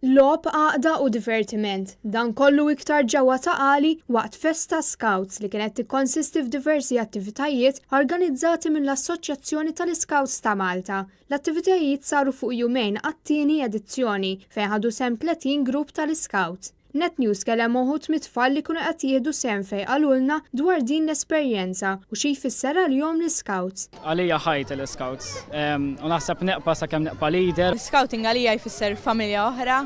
Logħob, għaqda u divertiment. Dan kollu iktar ġewwa ta' Qali waqt Festa Scouts li kienet tikkonsisti f'diversi attivitajiet organizzati mill-Assoċjazzjoni tal-Scouts ta' Malta. L-attivitajiet saru fuq jumejn għat-tieni edizzjoni fejn ħadu sehem 30 grupp tal-Scouts. Net News kellem uħud mit-tfal li kienu qed jieħdu sehem fejn qalulna dwar din l-esperjenza u xi jfisser għalihom l-Scouts. Għalija ħajt l-Scouts u naħseb neqpa sakemm neqpa leader. Scouting għalija jfisser familja oħra,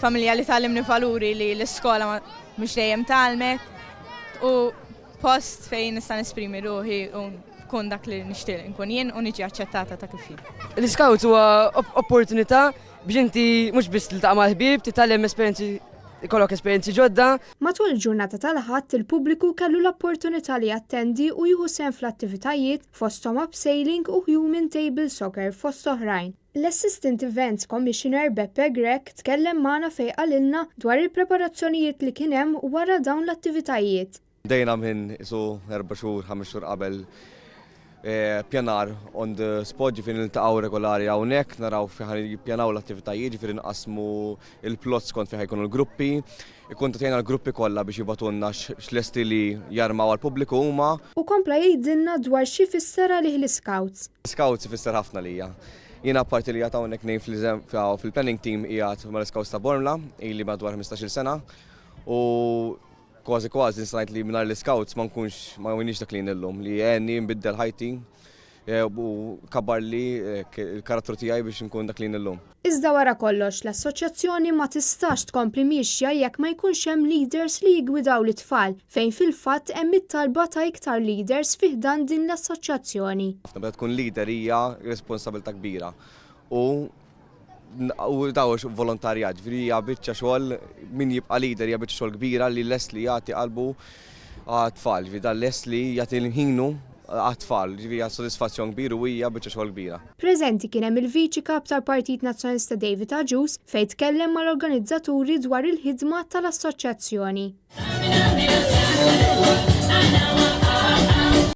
familja li tgħallimni valuri li l-iskola mhux dejjem tgħallmet u post fejn nista' nesprimi ruħi u nkun dak li nixtieq nkun jien u niġi aċċettata ta' kif jien. L-Scouts huwa opportunità biex inti mhux biss tiltaqa' mal-ħbieb, titgħallem ikollok esperjenzi ġodda. Matul il-ġurnata tal-ħadd il-pubbliku kellu l-opportunità li jattendi u jieħu sehem fl-attivitajiet fosthom abseiling u human table soccer fost oħrajn. L-Assistant Events Commissioner Beppe Grek tkellem magħna fejn qalilna dwar il-preparazzjonijiet li kien hemm wara dawn l-attivitajiet. Dejna minn isu 4 xhur, 5 xhur qabel pjanar on the spot ġifieri niltaqgħu regolari hawnhekk, naraw fejn jippjanaw l-attivitajiet, ġifieri nqasmu il-plots kont fejn ħajkunu l-gruppi, ikkuntattjajna l-gruppi kollha biex jibatunna x'lesti li jarmaw għall-pubbliku huma. U kompla jgħidilna dwar xi fisser għalih l-Scouts. Scouts ifisser ħafna lija. Jiena apparti li qiegħed hawnhekk ngħid fil-planning team qiegħed mal-Scouts ta' Bormla ili madwar 15-il sena u kważi nisajt li minar l-Scouts ma nkunx dak li nillum li jenni nbiddel ħajti u kabbar li l-karattru tiegħi biex nkun dak li nillum. Iżda wara kollox l-assoċjazzjoni ma tistax tkompli mixja jekk ma jkunx hemm leaders li jgwidaw l-tfal fejn fil-fatt hemm it-talba ta' iktar leaders fih dan din l-assoċjazzjoni. Meta tkun leader hija responsabilità kbira u dawx volontarjat, ġifieri hija biċċa xogħol min jibqa' leader hija biċċa xogħol kbira li les li jagħti qalbu għat-tfal, ġifieri dan les li jagħti l-ħinu għat-tfal, ġifieri hija sodisfazzjon kbir u hija biċċa xogħol kbira. Preżenti kien hemm il-Viċi Kap tal-Partit Nazzjonalista David Aġus fejn tkellem mal-organizzaturi dwar il-ħidma tal-assoċjazzjoni.